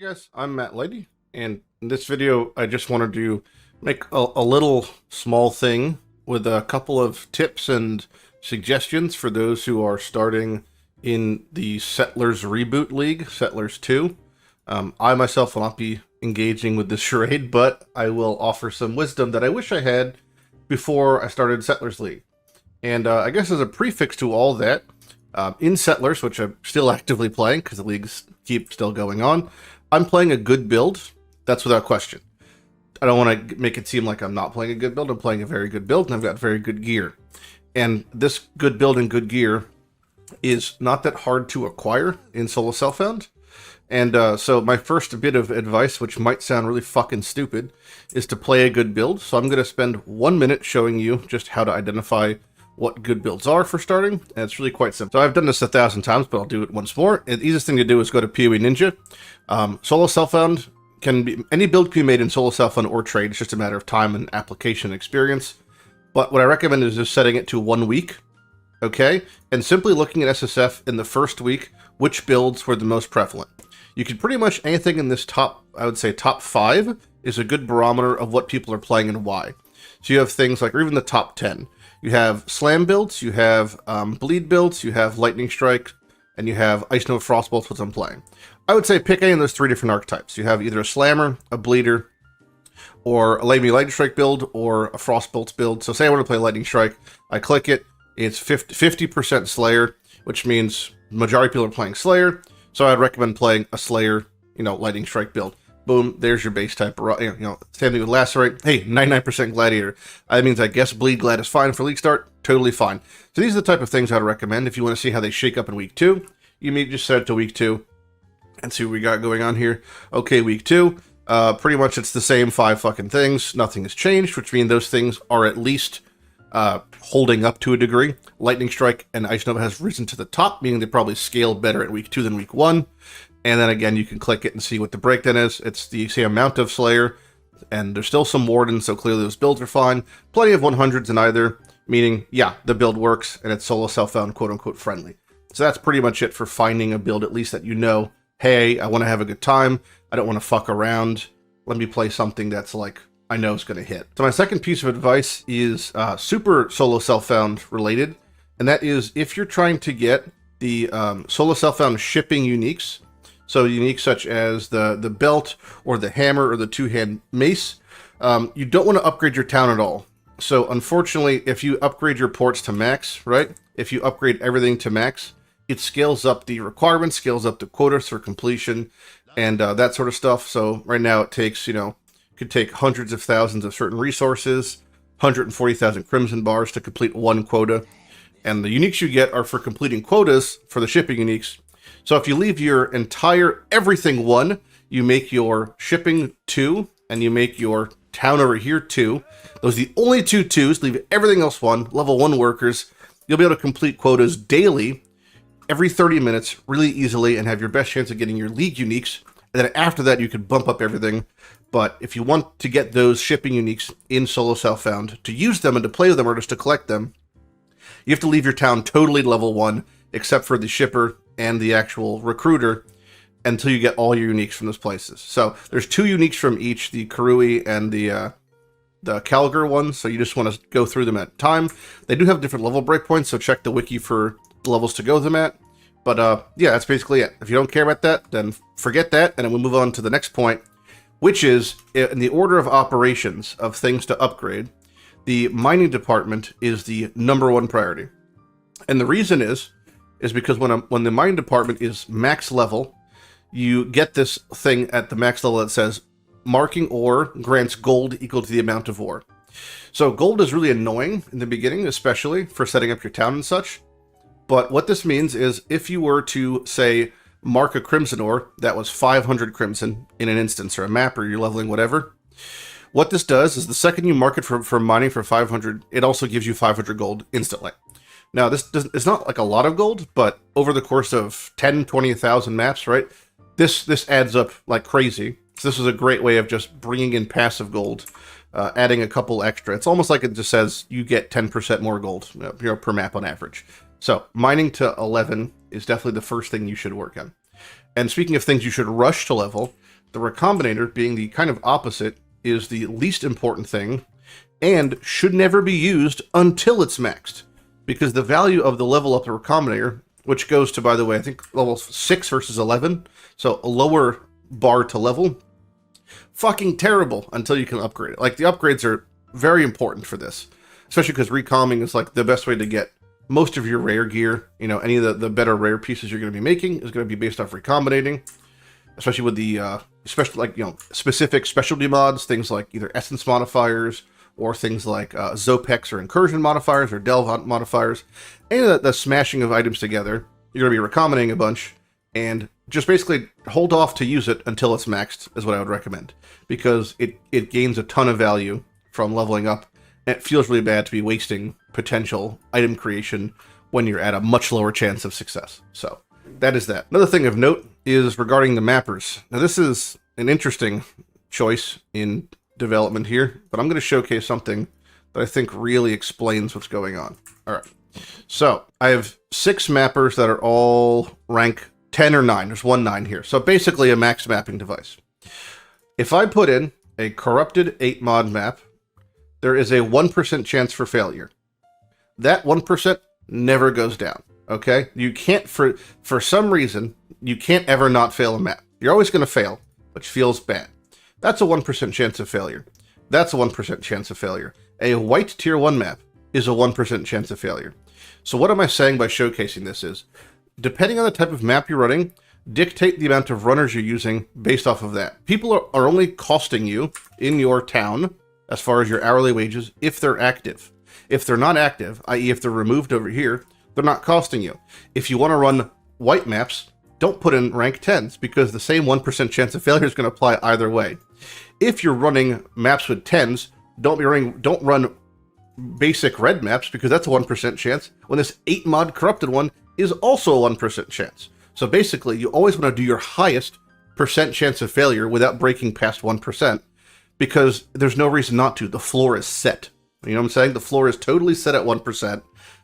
Hey guys, I'm Matt Lighty, and in this video I just wanted to make a little small thing with a couple of tips and suggestions for those who are starting in the Settlers Reboot League, Settlers 2. I myself will not be engaging with this charade, but I will offer some wisdom that I wish I had before I started Settlers League. And I guess as a prefix to all that, in Settlers, which I'm still actively playing because the leagues keep still going on, I'm playing a good build. That's without question. I don't want to make it seem like I'm not playing a good build. I'm playing a very good build, and I've got very good gear. And this good build and good gear is not that hard to acquire in Solo Self-Found. And so my first bit of advice, which might sound really fucking stupid, is to play a good build. So I'm going to spend 1 minute showing you just how to identify what good builds are for starting, and it's really quite simple. So I've done this 1,000 times, but I'll do it once more. The easiest thing to do is go to PoE Ninja. Solo Self-Found can be, any build can be made in Solo Self-Found or trade. It's just a matter of time and application experience. But what I recommend is just setting it to 1 week, okay? And simply looking at SSF in the first week, which builds were the most prevalent. You can pretty much anything in this top, I would say top 5 is a good barometer of what people are playing and why. So you have things like, or even the top 10. You have slam builds, you have bleed builds, you have lightning strike, and you have ice nova frostbolts, which I'm playing. I would say pick any of those 3 different archetypes. You have either a slammer, a bleeder, or a lightning strike build, or a frostbolts build. So say I want to play lightning strike, I click it, it's 50% slayer, which means majority of people are playing slayer. So I'd recommend playing a slayer, lightning strike build. Boom, there's your base type. Same thing with lacerate. Hey, 99% gladiator. That means I guess bleed glad is fine for league start. Totally fine. So these are the type of things I'd recommend if you want to see how they shake up in week 2. You may just set it to week 2 and see what we got going on here. Okay, week 2. Pretty much it's the same 5 fucking things. Nothing has changed, which means those things are at least holding up to a degree. Lightning strike and ice nova has risen to the top, meaning they probably scale better at week 2 than week 1. And then again, you can click it and see what the breakdown is. It's the same amount of Slayer, and there's still some Wardens, so clearly those builds are fine. Plenty of 100s in either, meaning, yeah, the build works, and it's Solo Self-Found, quote-unquote, friendly. So that's pretty much it for finding a build, at least that you know, hey, I want to have a good time, I don't want to fuck around, let me play something that's like, I know is going to hit. So my second piece of advice is super Solo Self-Found related, and that is if you're trying to get the Solo Self-Found shipping uniques, so unique such as the belt or the hammer or the 2-hand mace, you don't want to upgrade your town at all. So unfortunately, if you upgrade your ports to max, right? If you upgrade everything to max, it scales up the requirements, scales up the quotas for completion, and that sort of stuff. So right now it takes, could take hundreds of thousands of certain resources, 140,000 crimson bars to complete 1 quota. And the uniques you get are for completing quotas for the shipping uniques. So if you leave your entire everything 1, you make your shipping 2, and you make your town over here 2. Those are the only 2 2s. Leave everything else 1. Level 1 workers. You'll be able to complete quotas daily, every 30 minutes, really easily, and have your best chance of getting your league uniques. And then after that, you can bump up everything. But if you want to get those shipping uniques in Solo Self-Found, to use them and to play with them or just to collect them, you have to leave your town totally level 1, except for the shipper and the actual recruiter, until you get all your uniques from those places. So there's 2 uniques from each, the Karui and the Calgar ones, so you just want to go through them at a time. They do have different level breakpoints, so check the wiki for the levels to go them at. But yeah, that's basically it. If you don't care about that, then forget that, and then we'll move on to the next point, which is, in the order of operations of things to upgrade, the mining department is the #1 priority. And the reason is because when the mining department is max level, you get this thing at the max level that says, marking ore grants gold equal to the amount of ore. So gold is really annoying in the beginning, especially for setting up your town and such. But what this means is if you were to, say, mark a crimson ore that was 500 crimson in an instance or a map or you're leveling whatever, what this does is the second you mark it for mining for 500, it also gives you 500 gold instantly. Now, it's not like a lot of gold, but over the course of 10, 20,000 maps, right, this adds up like crazy. So this is a great way of just bringing in passive gold, adding a couple extra. It's almost like it just says you get 10% more gold per map on average. So mining to 11 is definitely the first thing you should work on. And speaking of things you should rush to level, The Recombinator, being the kind of opposite, is the least important thing and should never be used until it's maxed. Because the value of the level up the Recombinator, which goes to, by the way, I think level 6 versus 11, so a lower bar to level, fucking terrible until you can upgrade it. Like, the upgrades are very important for this, especially because recombing is like the best way to get most of your rare gear. You know, any of the better rare pieces you're going to be making is going to be based off recombinating, especially with the specific specialty mods, things like either essence modifiers or things like Zopex or incursion modifiers or delve modifiers. Any of the smashing of items together, you're going to be recombinating a bunch, and just basically hold off to use it until it's maxed is what I would recommend, because it gains a ton of value from leveling up, and it feels really bad to be wasting potential item creation when you're at a much lower chance of success. So that is that. Another thing of note is regarding the mappers. Now, this is an interesting choice in development here, but I'm going to showcase something that I think really explains what's going on. All right. So I have 6 mappers that are all rank 10 or 9. There's one 9 here. So basically a max mapping device. If I put in a corrupted 8 mod map, there is a 1% chance for failure. That 1% never goes down, okay? You can't, for some reason, you can't ever not fail a map. You're always going to fail, which feels bad. That's a 1% chance of failure. That's a 1% chance of failure. A white tier 1 map is a 1% chance of failure. So what am I saying by showcasing this is, depending on the type of map you're running, dictate the amount of runners you're using based off of that. People are only costing you in your town, as far as your hourly wages, if they're active. If they're not active, i.e. if they're removed over here, they're not costing you. If you want to run white maps, don't put in rank 10s, because the same 1% chance of failure is going to apply either way. If you're running maps with 10s, don't run basic red maps, because that's a 1% chance, when this 8 mod corrupted one is also a 1% chance. So basically, you always want to do your highest percent chance of failure without breaking past 1%. Because there's no reason not to. The floor is set. You know what I'm saying? The floor is totally set at 1%.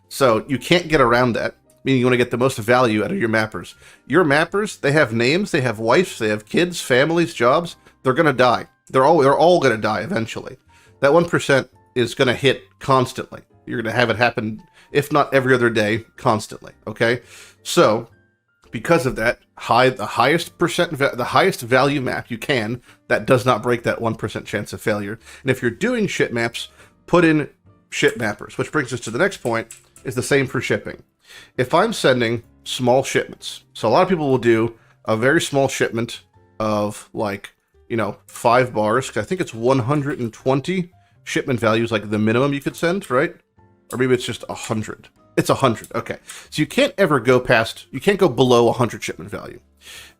So you can't get around that. Meaning you want to get the most value out of your mappers. Your mappers, they have names, they have wives, they have kids, families, jobs. They're going to die. They're all going to die eventually. That 1% is going to hit constantly. You're going to have it happen, if not every other day, constantly. Okay? So, because of that, the highest value map you can that does not break that 1% chance of failure. And if you're doing shit maps, put in shit mappers, which brings us to the next point, is the same for shipping. If I'm sending small shipments, so a lot of people will do a very small shipment of 5 bars, 'cause I think it's 120 shipment values, like the minimum you could send, right? Or maybe it's just 100. It's 100, okay. So you can't ever go below 100 shipment value.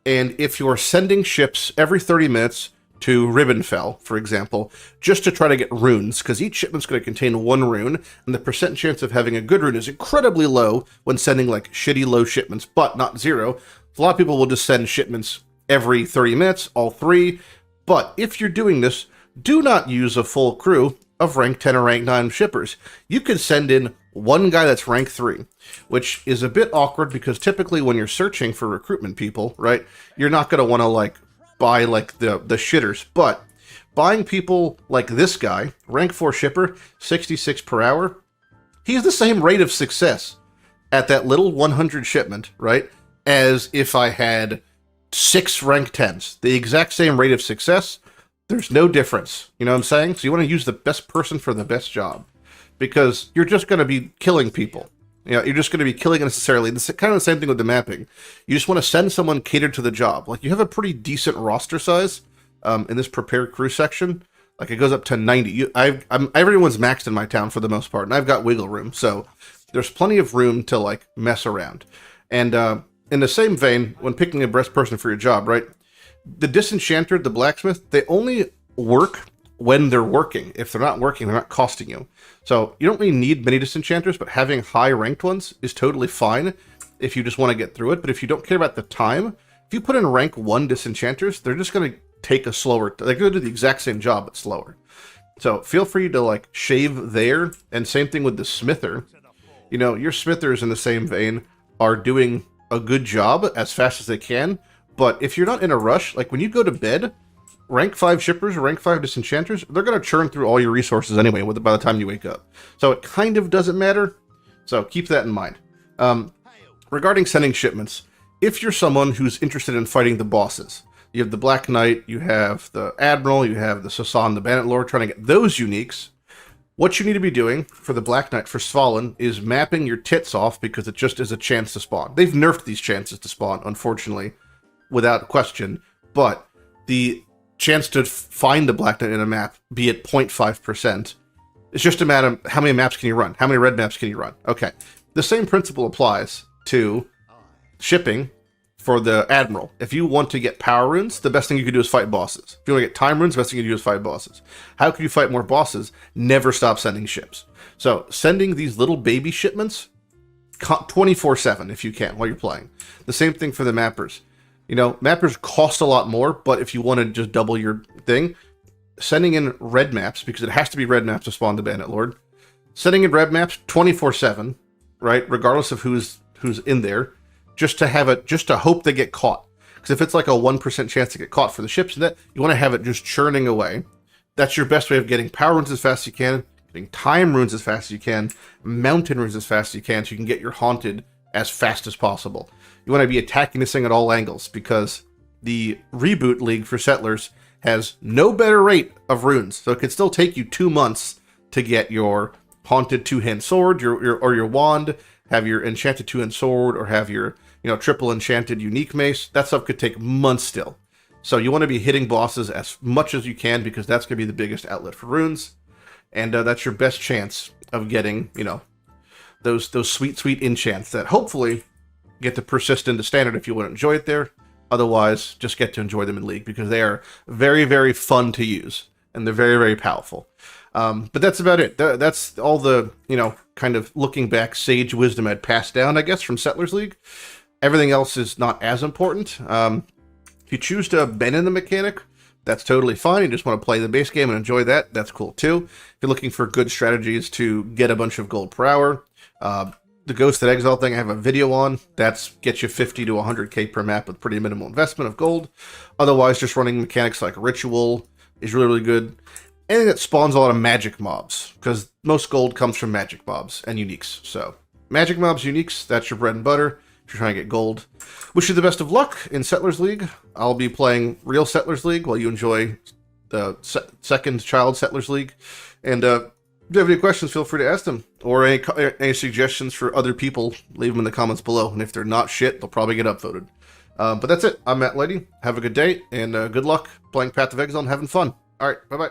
And if you're sending ships every 30 minutes to Ribbonfell, for example, just to try to get runes, because each shipment's going to contain 1 rune, and the percent chance of having a good rune is incredibly low when sending like shitty low shipments, but not 0. A lot of people will just send shipments every 30 minutes, all 3. But if you're doing this, do not use a full crew of rank 10 or rank 9 shippers. You can send in 1 guy that's rank 3, which is a bit awkward because typically when you're searching for recruitment people, right, you're not going to want to buy the shitters, but buying people like this guy, rank 4 shipper, 66 per hour, he's the same rate of success at that little 100 shipment, right, as if I had 6 rank 10s. The exact same rate of success. There's no difference. You know what I'm saying? So you want to use the best person for the best job, because you're just going to be killing people. You know, you're just going to be killing unnecessarily. This is kind of the same thing with the mapping. You just want to send someone catered to the job. Like, you have a pretty decent roster size in this prepared crew section. Like, it goes up to 90. Everyone's maxed in my town for the most part, and I've got wiggle room. So there's plenty of room to mess around. And in the same vein, when picking a best person for your job, right? The disenchanter, the blacksmith, they only work when they're working. If they're not working, they're not costing you. So you don't really need many disenchanters, but having high ranked ones is totally fine if you just want to get through it. But if you don't care about the time, if you put in rank 1 disenchanters, they're just going to take a slower, they're going to do the exact same job, but slower. So feel free to shave there, and same thing with the smither. You know, your smithers in the same vein are doing a good job as fast as they can, But if you're not in a rush, like when you go to bed, rank 5 shippers or rank 5 disenchanters, they're going to churn through all your resources anyway by the time you wake up. So it kind of doesn't matter. So keep that in mind. Regarding sending shipments, if you're someone who's interested in fighting the bosses, you have the Black Knight, you have the Admiral, you have the Sasan, the Bandit Lord, trying to get those uniques, what you need to be doing for the Black Knight, for Svalin, is mapping your tits off because it just is a chance to spawn. They've nerfed these chances to spawn, unfortunately, without question, but the chance to find the Black Knight in a map, be it 0.5%, it's just a matter of how many maps can you run? How many red maps can you run? Okay. The same principle applies to shipping for the Admiral. If you want to get power runes, the best thing you can do is fight bosses. If you want to get time runes, the best thing you can do is fight bosses. How can you fight more bosses? Never stop sending ships. So sending these little baby shipments 24/7 if you can while you're playing. The same thing for the mappers. You know, mappers cost a lot more, but if you want to just double your thing, sending in red maps, because it has to be red maps to spawn the Bandit Lord, sending in red maps 24/7, right, regardless of who's in there, just to have it, just to hope they get caught. Because if it's like a 1% chance to get caught for the ships and that, you want to have it just churning away. That's your best way of getting power runes as fast as you can, getting time runes as fast as you can, mountain runes as fast as you can, so you can get your haunted as fast as possible. You want to be attacking this thing at all angles, because the Reboot League for Settlers has no better rate of runes. So it could still take you 2 months to get your haunted 2-hand sword, your wand, have your enchanted 2-hand sword, or have your triple enchanted unique mace. That stuff could take months still. So you want to be hitting bosses as much as you can, because that's going to be the biggest outlet for runes. And that's your best chance of getting, those sweet, sweet enchants that hopefully get to persist into standard if you want to enjoy it there. Otherwise, just get to enjoy them in League, because they are very, very fun to use. And they're very, very powerful. But that's about it. That's all the, kind of looking back sage wisdom I'd passed down, I guess, from Settlers League. Everything else is not as important. If you choose to bend in the mechanic, that's totally fine. You just want to play the base game and enjoy that. That's cool too. If you're looking for good strategies to get a bunch of gold per hour, the Ghost at Exile thing I have a video on. That's gets you 50 to 100k per map with pretty minimal investment of gold. Otherwise, just running mechanics like Ritual is really, really good. Anything that spawns a lot of magic mobs, because most gold comes from magic mobs and uniques. So magic mobs, uniques, that's your bread and butter if you're trying to get gold. Wish you the best of luck in Settlers League. I'll be playing real Settlers League while you enjoy the second child Settlers League. And if you have any questions, feel free to ask them. Or any suggestions for other people, leave them in the comments below. And if they're not shit, they'll probably get upvoted. But that's it. I'm Mathew Lighty. Have a good day, and good luck playing Path of Exile and having fun. All right, bye-bye.